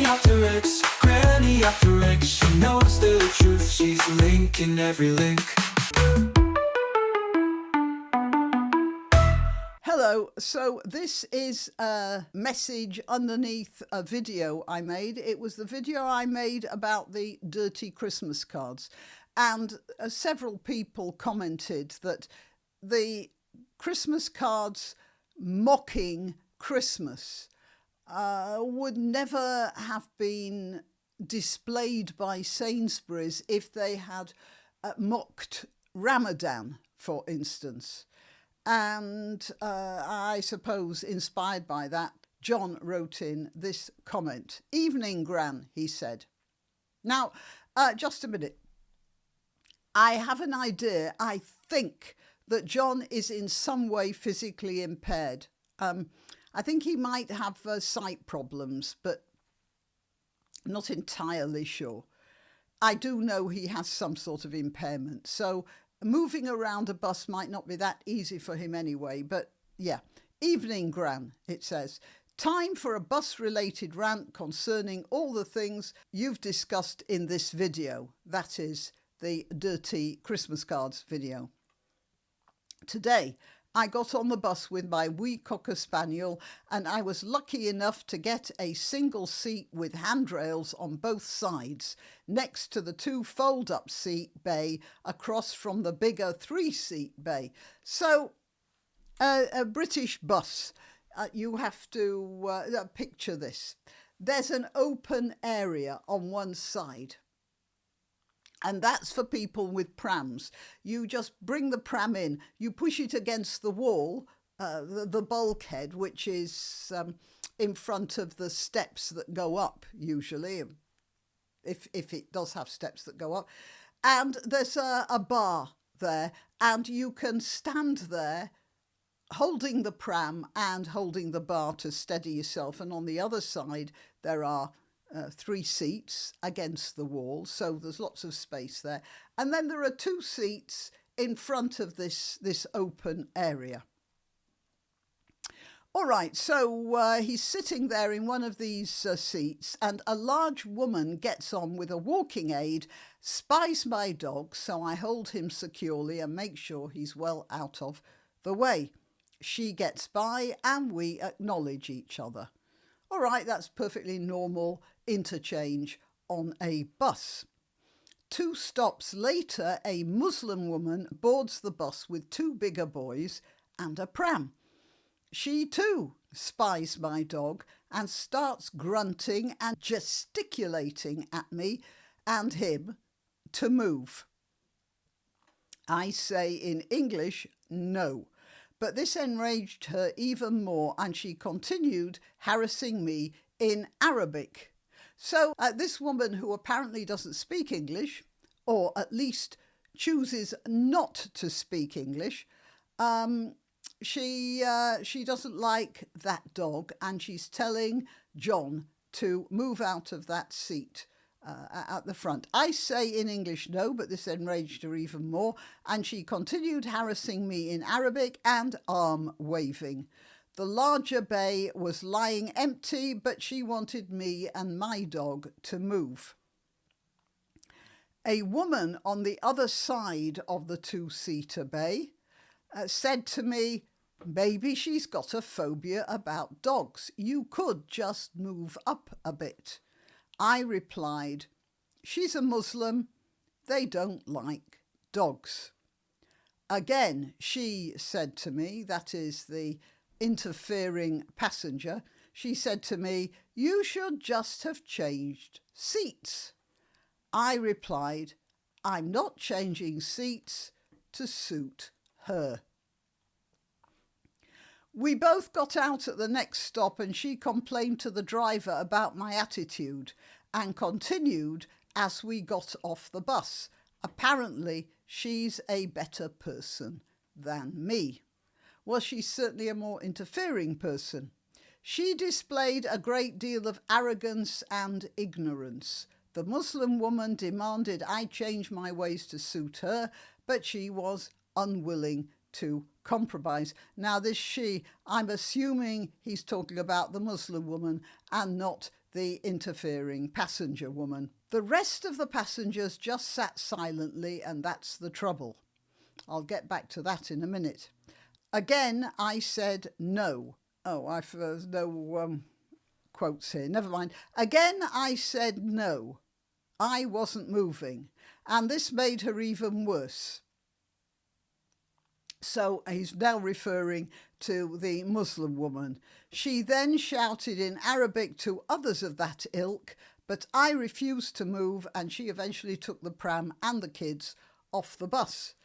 granniopteryx, granniopteryx. She knows the truth, she's linking every link. Hello, so this is a message underneath a video I made. It was the video I made about the dirty Christmas cards, and several people commented that the Christmas cards mocking Christmas would never have been displayed by Sainsbury's if they had mocked Ramadan, for instance. And I suppose, inspired by that, John wrote in this comment. "Evening, Gran," he said. Now, just a minute. I have an idea. I think that John is in some way physically impaired. I think he might have sight problems, but I'm not entirely sure. I do know he has some sort of impairment, so moving around a bus might not be that easy for him anyway, but yeah. "Evening, Gran," it says. "Time for a bus-related rant concerning all the things you've discussed in this video." That is the dirty Christmas cards video. "Today, I got on the bus with my wee Cocker Spaniel, and I was lucky enough to get a single seat with handrails on both sides, next to the two fold-up seat bay across from the bigger three-seat bay." So, a British bus, you have to picture this. There's an open area on one side, and that's for people with prams. You just bring the pram in, you push it against the wall, the bulkhead, which is in front of the steps that go up, usually, if it does have steps that go up. And there's a bar there, and you can stand there holding the pram and holding the bar to steady yourself. And on the other side, there are three seats against the wall, so there's lots of space there. And then there are two seats in front of this open area. All right, so he's sitting there in one of these seats, and a large woman gets on with a walking aid, spies my dog, so I hold him securely and make sure he's well out of the way. She gets by and we acknowledge each other. All right, that's perfectly normal interchange on a bus. 2 stops later, a Muslim woman boards the bus with 2 bigger boys and a pram. She too spies my dog and starts grunting and gesticulating at me and him to move. I say in English, no. But this enraged her even more, and she continued harassing me in Arabic. So this woman, who apparently doesn't speak English, or at least chooses not to speak English, she doesn't like that dog, and she's telling John to move out of that seat at the front. I say in English no, but this enraged her even more, and she continued harassing me in Arabic and arm waving. The larger bay was lying empty, but she wanted me and my dog to move. A woman on the other side of the 2-seater bay said to me, "Maybe she's got a phobia about dogs. You could just move up a bit." I replied, "She's a Muslim. They don't like dogs." Again, she said to me, that is the interfering passenger, she said to me, "You should just have changed seats." I replied, "I'm not changing seats to suit her." We both got out at the next stop, and she complained to the driver about my attitude and continued as we got off the bus. Apparently, she's a better person than me. Well, she's certainly a more interfering person. She displayed a great deal of arrogance and ignorance. The Muslim woman demanded I change my ways to suit her, but she was unwilling to compromise. Now this she, I'm assuming he's talking about the Muslim woman and not the interfering passenger woman. The rest of the passengers just sat silently, and that's the trouble. I'll get back to that in a minute. Again, I said no. Oh, there's no quotes here. Never mind. Again, I said no. I wasn't moving. And this made her even worse. So he's now referring to the Muslim woman. She then shouted in Arabic to others of that ilk, but I refused to move, and she eventually took the pram and the kids off the bus.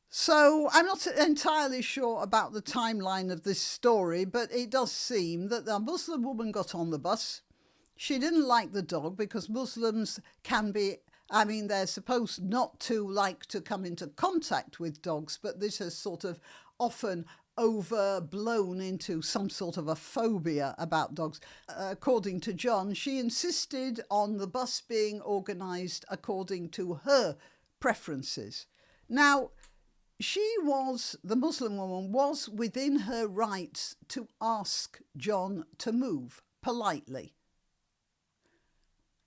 So I'm not entirely sure about the timeline of this story, but it does seem that the Muslim woman got on the bus. She didn't like the dog because Muslims can be, they're supposed not to like to come into contact with dogs, but this has sort of often overblown into some sort of a phobia about dogs. According to John, she insisted on the bus being organised according to her preferences. Now, the Muslim woman was within her rights to ask John to move politely.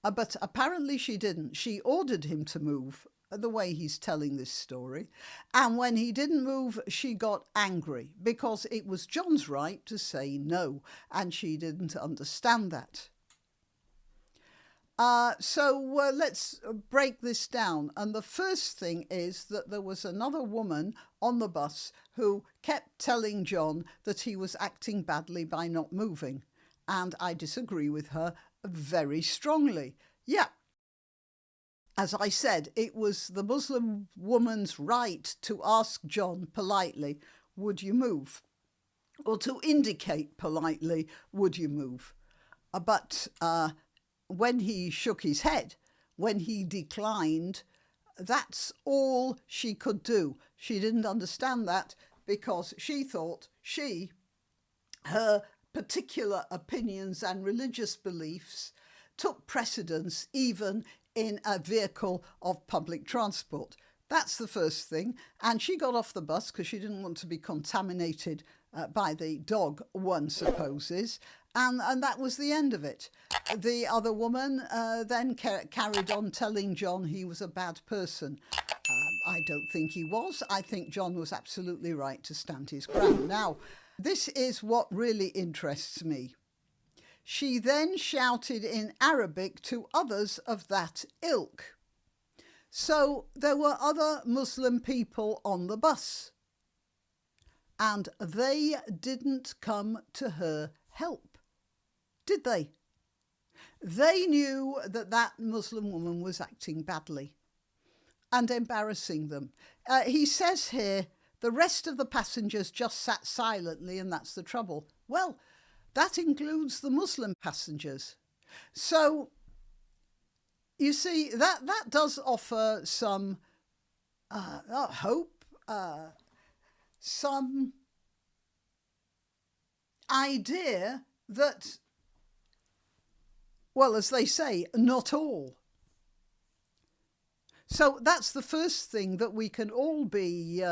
But apparently she didn't. She ordered him to move, the way he's telling this story. And when he didn't move, she got angry because it was John's right to say no, and she didn't understand that. So let's break this down. And the first thing is that there was another woman on the bus who kept telling John that he was acting badly by not moving. And I disagree with her very strongly. Yeah. As I said, it was the Muslim woman's right to ask John politely, would you move? Or to indicate politely, would you move? But when he shook his head, when he declined, that's all she could do. She didn't understand that because she thought her particular opinions and religious beliefs took precedence even in a vehicle of public transport. That's the first thing. And she got off the bus because she didn't want to be contaminated by the dog, one supposes. And that was the end of it. The other woman then carried on telling John he was a bad person. I don't think he was. I think John was absolutely right to stand his ground. Now, this is what really interests me. She then shouted in Arabic to others of that ilk. So there were other Muslim people on the bus, and they didn't come to her help, did they? They knew that that Muslim woman was acting badly and embarrassing them. He says here, the rest of the passengers just sat silently, and that's the trouble. Well, that includes the Muslim passengers. So, you see, that does offer some hope, some idea that, well, as they say, not all. So that's the first thing that we can all be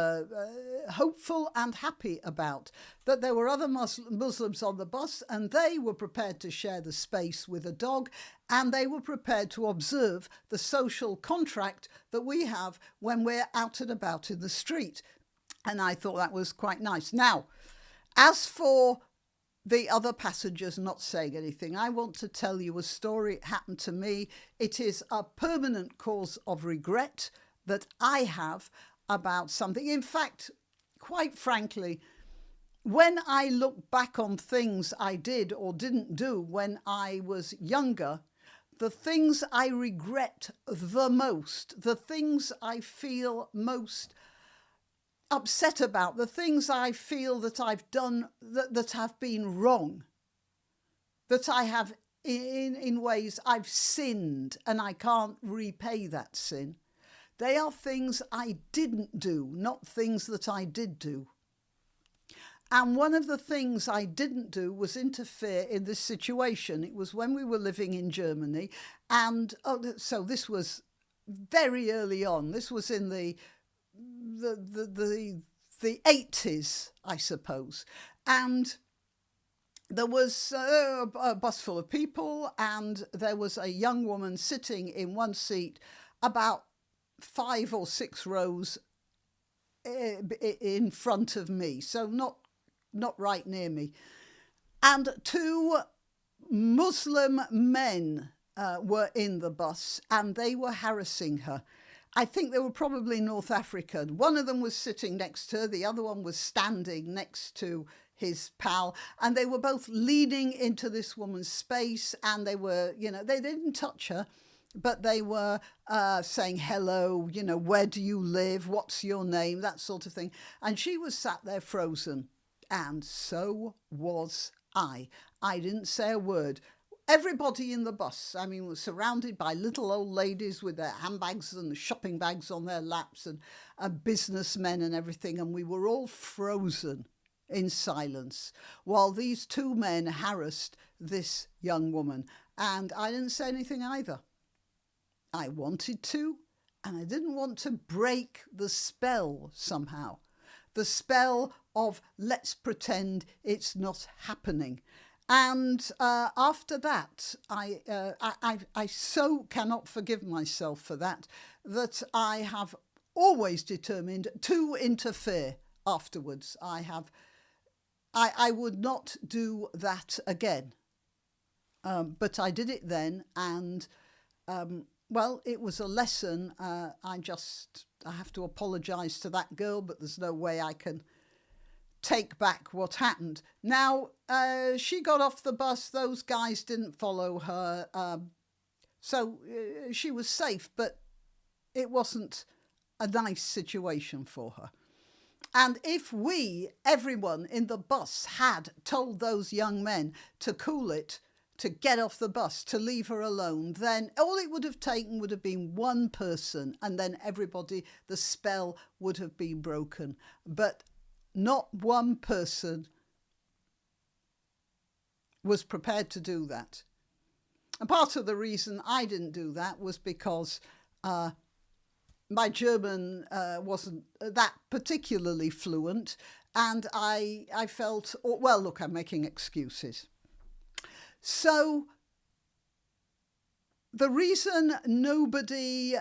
hopeful and happy about, that there were other Muslims on the bus and they were prepared to share the space with a dog, and they were prepared to observe the social contract that we have when we're out and about in the street. And I thought that was quite nice. Now, as for the other passengers not saying anything, I want to tell you a story. It happened to me. It is a permanent cause of regret that I have about something. In fact, quite frankly, when I look back on things I did or didn't do when I was younger, the things I regret the most, the things I feel most upset about, the things I feel that I've done that have been wrong, that I have in ways I've sinned and I can't repay that sin. They are things I didn't do, not things that I did do. And one of the things I didn't do was interfere in this situation. It was when we were living in Germany, and so this was very early on. This was in the 80s, I suppose. And there was a bus full of people, and there was a young woman sitting in one seat about 5 or 6 rows in front of me, so not right near me. And 2 Muslim men were in the bus, and they were harassing her. I think they were probably North African. One of them was sitting next to her, the other one was standing next to his pal, and they were both leading into this woman's space, and they were, they didn't touch her, but they were saying hello, where do you live, what's your name, that sort of thing. And she was sat there frozen, and so was I. I didn't say a word. Everybody in the bus, was surrounded by little old ladies with their handbags and shopping bags on their laps, and businessmen and everything, and we were all frozen in silence while these 2 men harassed this young woman. And I didn't say anything either. I wanted to, and I didn't want to break the spell somehow. The spell of let's pretend it's not happening. And after that, I so cannot forgive myself for that I have always determined to interfere afterwards. I would not do that again. But I did it then, and it was a lesson. I have to apologise to that girl, but there's no way I can take back what happened. Now, she got off the bus, those guys didn't follow her, so she was safe, but it wasn't a nice situation for her. And if everyone in the bus, had told those young men to cool it, to get off the bus, to leave her alone, then all it would have taken would have been one person, and then the spell would have been broken. But not one person was prepared to do that. And part of the reason I didn't do that was because my German wasn't that particularly fluent, and I felt, look, I'm making excuses. So the reason nobody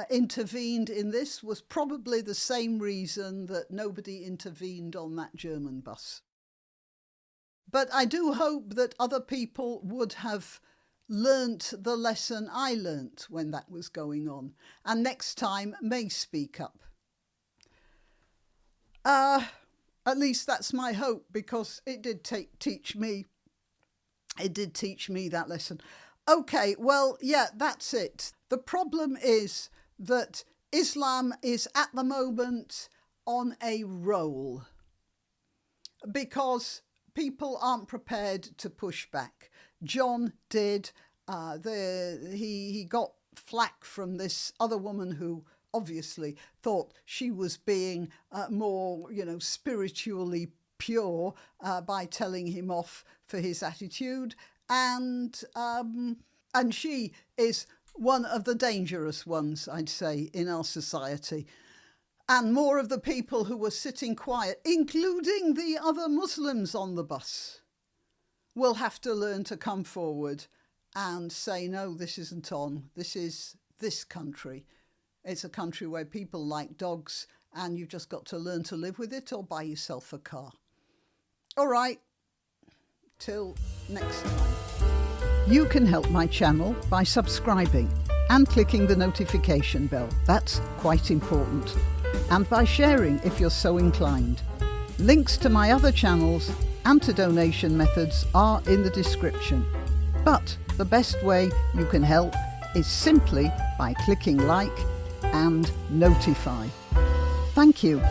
intervened in this was probably the same reason that nobody intervened on that German bus. But I do hope that other people would have learnt the lesson I learnt when that was going on, and next time may speak up. At least that's my hope, because it did teach me that lesson. Okay, that's it. The problem is that Islam is at the moment on a roll because people aren't prepared to push back. John did. He got flack from this other woman who obviously thought she was being more, spiritually pure by telling him off for his attitude. And she is one of the dangerous ones, I'd say, in our society. And more of the people who were sitting quiet, including the other Muslims on the bus, will have to learn to come forward and say, no, this isn't on. This is this country. It's a country where people like dogs, and you've just got to learn to live with it or buy yourself a car. All right, till next time. You can help my channel by subscribing and clicking the notification bell. That's quite important. And by sharing if you're so inclined. Links to my other channels and to donation methods are in the description. But the best way you can help is simply by clicking like and notify. Thank you.